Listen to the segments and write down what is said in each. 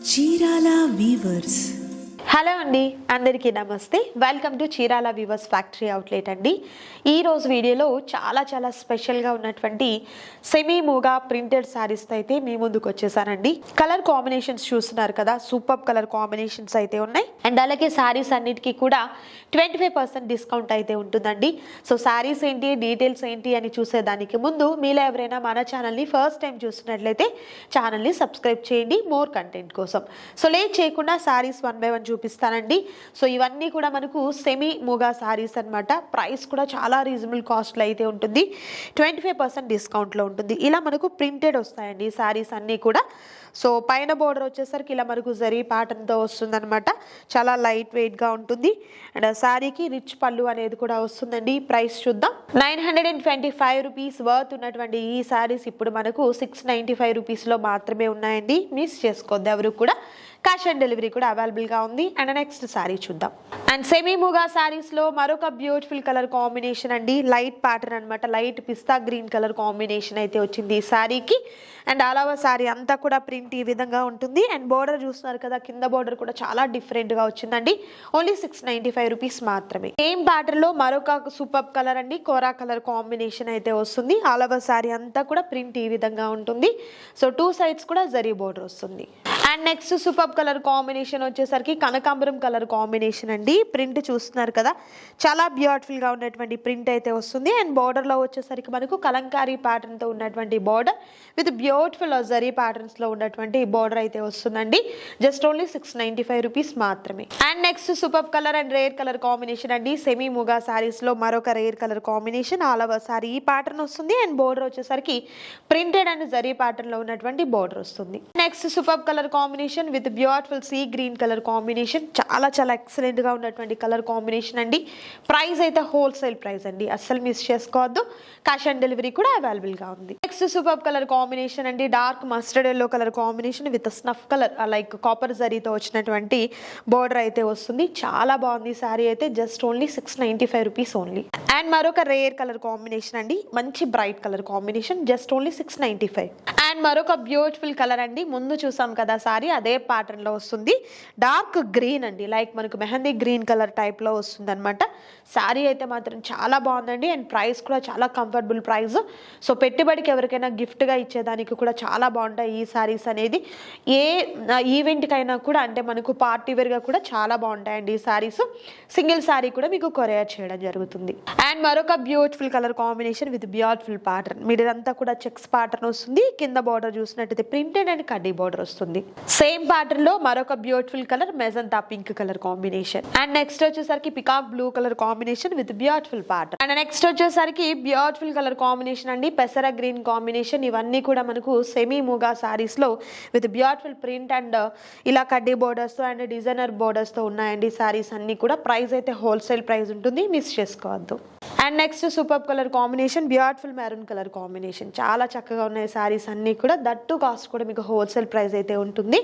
Chirala weavers. Hello అండి, అందరికీ నమస్తే. Welcome to Chirala weavers factory outlet అండి. ఈరోజు వీడియోలో చాలా స్పెషల్గా ఉన్నటువంటి సెమీ మూగా ప్రింటెడ్ శారీస్తో అయితే మీ ముందుకు వచ్చేసానండి. కలర్ కాంబినేషన్స్ చూస్తున్నారు కదా, సూపర్ కలర్ కాంబినేషన్స్ అయితే ఉన్నాయి. అండ్ అలాగే శారీస్ అన్నిటికీ కూడా 25% డిస్కౌంట్ అయితే ఉంటుందండి. సో శారీస్ ఏంటి, డీటెయిల్స్ ఏంటి అని చూసేదానికి ముందు మీలో ఎవరైనా మన ఛానల్ని ఫస్ట్ టైం చూస్తున్నట్లయితే ఛానల్ని సబ్స్క్రైబ్ చేయండి మోర్ కంటెంట్ కోసం. సో లేట్ చేయకుండా శారీస్ 1 by 1 చూపిస్తానండి. సో ఇవన్నీ కూడా మనకు సెమీ మూగా శారీస్ అన్నమాట. ప్రైస్ కూడా చాలా రీజనబుల్ కాస్ట్లో అయితే ఉంటుంది. 25% డిస్కౌంట్లో ఉంటుంది. ఇలా మనకు ప్రింటెడ్ వస్తాయండి శారీస్ అన్నీ కూడా. సో పైన బోర్డర్ వచ్చేసరికి ఇలా మనకు జరీ ప్యాటర్న్తో వస్తుందన్నమాట. చాలా లైట్ వెయిట్గా ఉంటుంది. అండ్ శారీకి రిచ్ పళ్ళు అనేది కూడా వస్తుందండి. ప్రైస్ చూద్దాం. 925 రూపీస్ వర్త్ ఉన్నటువంటి ఈ శారీస్ ఇప్పుడు మనకు 695 రూపీస్లో మాత్రమే ఉన్నాయండి. మిస్ చేసుకోవద్దు ఎవరు కూడా. క్యాష్ ఆన్ డెలివరీ కూడా అవైలబుల్గా ఉంది. అండ్ నెక్స్ట్ శారీ చూద్దాం. అండ్ సెమీ మూగా శారీస్లో మరొక బ్యూటిఫుల్ కలర్ కాంబినేషన్ అండి. లైట్ ప్యాటర్న్ అనమాట. లైట్ పిస్తా గ్రీన్ కలర్ కాంబినేషన్ అయితే వచ్చింది ఈ శారీకి. అండ్ ఆల్ ఓవర్ శారీ అంతా కూడా ప్రింట్ ఈ విధంగా ఉంటుంది. అండ్ బోర్డర్ చూస్తున్నారు కదా, కింద బోర్డర్ కూడా చాలా డిఫరెంట్గా వచ్చిందండి. ఓన్లీ 695 రూపీస్ మాత్రమే. సేమ్ ప్యాటర్న్ లో మరొక సూపర్ కలర్ అండి, కోరా కలర్ కాంబినేషన్ అయితే వస్తుంది. ఆల్ ఓవర్ శారీ అంతా కూడా ప్రింట్ ఈ విధంగా ఉంటుంది. సో 2 సైడ్స్ కూడా జరీ బోర్డర్ వస్తుంది. And next super colour combination వచ్చేసరికి కనకాంబరం కలర్ కాంబినేషన్ అండి. ప్రింట్ చూస్తున్నారు కదా, చాలా బ్యూటిఫుల్ గా ఉన్నటువంటి ప్రింట్ అయితే వస్తుంది. అండ్ బోర్డర్ లో వచ్చేసరికి మనకు కలంకారీ ప్యాటర్న్ తో ఉన్నటువంటి border with beautiful zari patterns లో ఉన్నటువంటి బోర్డర్ అయితే వస్తుందండి. జస్ట్ ఓన్లీ 695 రూపీస్ మాత్రమే. And next super colour and rare colour combination అండి. సెమీ మూగా శారీస్ లో మరొక rare colour combination. All over sari ఈ ప్యాటర్న్ వస్తుంది. అండ్ బోర్డర్ వచ్చేసరికి ప్రింటెడ్ అండ్ జరీ ప్యాటర్న్ లో ఉన్నటువంటి బోర్డర్ వస్తుంది. Next super colour combination with beautiful sea green colour combination. చాలా ఎక్సలెంట్ గా ఉన్నటువంటి కలర్ కాంబినేషన్ అండి. ప్రైస్ అయితే హోల్సేల్ ప్రైస్ అండి, అస్సలు మిస్ చేసుకోవద్దు. క్యాష్ ఆన్ డెలివరీ కూడా అవైలబుల్ గా ఉంది. నెక్స్ట్ సూపర్ కలర్ కాంబినేషన్ అండి. Dark mustard yellow colour combination with snuff colour like copper జరీతో వచ్చినటువంటి బోర్డర్ అయితే వస్తుంది. చాలా బాగుంది సారీ అయితే. Just only 695 rupees only. And మరొక రేర్ కలర్ కాంబినేషన్ అండి. మంచి bright colour combination. Just only 695. And మరొక బ్యూటిఫుల్ కలర్ అండి. ముందు చూసాం కదా సారీ, అదే ప్యాటర్న్ లో వస్తుంది. డార్క్ గ్రీన్ అండి, లైక్ మనకు మెహందీ గ్రీన్ కలర్ టైప్ లో వస్తుంది అనమాట. సారీ అయితే మాత్రం చాలా బాగుందండి. అండ్ ప్రైస్ కూడా చాలా కంఫర్టబుల్ ప్రైస్. సో పెట్టుబడికి ఎవరికైనా గిఫ్ట్ గా ఇచ్చేదానికి కూడా చాలా బాగుంటాయి ఈ సారీస్ అనేది. ఏ ఈవెంట్ కైనా కూడా, అంటే మనకు పార్టీ వేర్ గా కూడా చాలా బాగుంటాయండి ఈ సారీస్. సింగిల్ సారీ కూడా మీకు కొరియర్ చేయడం జరుగుతుంది. అండ్ మరొక beautiful colour combination with beautiful pattern. Middle అంతా కూడా చెక్స్ ప్యాటర్న్ వస్తుంది. కింద బార్డర్ చూసినట్టయితే ప్రింటెడ్ అండ్ కడ్డీ బార్డర్ వస్తుంది. సేమ్ ప్యాటర్న్ లో మరొక beautiful colour magenta pink colour combination. And next వచ్చేసరికి peacock blue colour combination with beautiful pattern. And next వచ్చేసరికి బ్యూటిఫుల్ కలర్ కాంబినేషన్ అండి, పెసర గ్రీన్ కాంబినేషన్. ఇవన్నీ కూడా మనకు సెమీ మూగా సారీస్ లో విత్ బ్యూటిఫుల్ ప్రింట్ అండ్ ఇలా కడ్డీ బోర్డర్స్ తో అండ్ డిజైనర్ బోర్డర్స్ తో ఉన్నాయండి సారీస్ అన్ని కూడా. ప్రైస్ అయితే హోల్సేల్ ప్రైస్ ఉంటుంది, మిస్ చేసుకోవద్దు. And next super colour combination, beautiful maroon colour combination. చాలా చక్కగా ఉన్నాయి సారీస్ అన్ని కూడా. దట్టు కాస్ట్ కూడా మీకు హోల్సేల్ ప్రైస్ అయితే ఉంటుంది.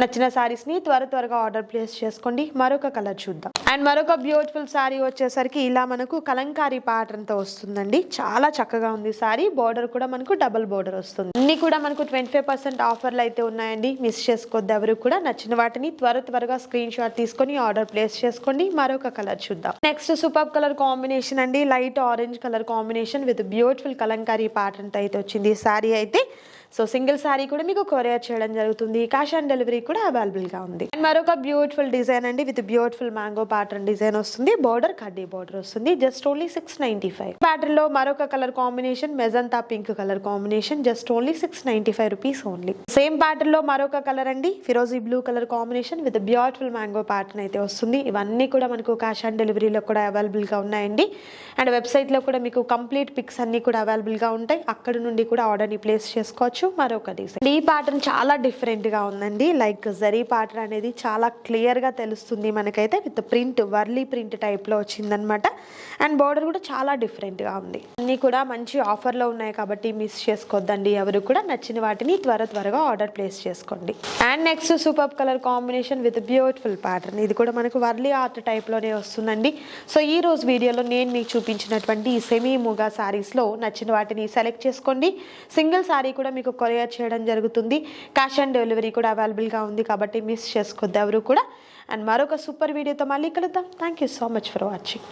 నచ్చిన సారీస్ ని త్వరగా ఆర్డర్ ప్లేస్ చేసుకోండి. మరొక కలర్ చూద్దాం. అండ్ మరొక బ్యూటిఫుల్ సారీ వచ్చేసరికి ఇలా మనకు కలంకారీ ప్యాటర్న్ తో వస్తుందండి. చాలా చక్కగా ఉంది సారీ. బోర్డర్ కూడా మనకు డబుల్ బోర్డర్ వస్తుంది. అన్ని కూడా మనకు 25% ఆఫర్లు అయితే ఉన్నాయండి, మిస్ చేసుకోవద్దు ఎవరు కూడా. నచ్చిన వాటిని త్వరగా స్క్రీన్ షాట్ తీసుకొని ఆర్డర్ ప్లేస్ చేసుకోండి. మరొక కలర్ చూద్దాం. నెక్స్ట్ సూపర్ కలర్ కాంబినేషన్ అండి. Light orange colour combination with beautiful Kalamkari pattern తో అయితే వచ్చింది ఈ సారీ అయితే. సో సింగిల్ సారీ కూడా మీకు కొరియర్ చేయడం జరుగుతుంది. క్యాష్ ఆన్ డెలివరీ కూడా అవైలబుల్ గా ఉంది. అండ్ మరొక బ్యూటిఫుల్ డిజైన్ అండి with beautiful mango pattern design వస్తుంది. బోర్డర్ కడ్డీ బోర్డర్ వస్తుంది. Just only 695. ప్యాటర్న్ లో మరొక colour combination magenta pink colour combination. Just only 695 rupees only. Same pattern లో మరొక కలర్ అండి, ఫిరోజీ blue colour combination with beautiful mango pattern అయితే వస్తుంది. ఇవన్నీ కూడా మనకు క్యాష్ ఆన్ డెలివరీలో కూడా అవైలబుల్ గా ఉన్నాయండి. అండ్ వెబ్సైట్ లో కూడా మీకు కంప్లీట్ పిక్స్ అన్ని కూడా అవైలబుల్ గా ఉంటాయి. అక్కడ నుండి కూడా ఆర్డర్ ని ప్లేస్ చేసుకోవచ్చు. మరొక డిజైన్. ఈ ప్యాటర్న్ చాలా డిఫరెంట్ గా ఉందండి. లైక్ జరీ ప్యాటర్న్ అనేది చాలా క్లియర్ గా తెలుస్తుంది మనకైతే. With print Warli print type లో వచ్చిందనమాట. అండ్ బోర్డర్ కూడా చాలా డిఫరెంట్ గా ఉంది. అన్ని కూడా మంచి ఆఫర్ లో ఉన్నాయి కాబట్టి మిస్ చేసుకోవద్దండి ఎవరు కూడా. నచ్చిన వాటిని త్వరగా ఆర్డర్ ప్లేస్ చేసుకోండి. And next super colour combination with beautiful pattern. ఇది కూడా మనకు వర్లీ ఆర్ట్ టైప్ లోనే వస్తుందండి. సో ఈ రోజు వీడియోలో నేను మీకు చూపించినటువంటి ఈ సెమీ మూగా సారీస్ లో నచ్చిన వాటిని సెలెక్ట్ చేసుకోండి. సింగిల్ సారీ కూడా మీకు మీకు కొరియర్ చేయడం జరుగుతుంది. క్యాష్ ఆన్ డెలివరీ కూడా అవైలబుల్గా ఉంది కాబట్టి మిస్ చేసుకోవద్దు ఎవరు కూడా. అండ్ మరొక సూపర్ వీడియోతో మళ్ళీ కలుద్దాం. Thank you so much for watching.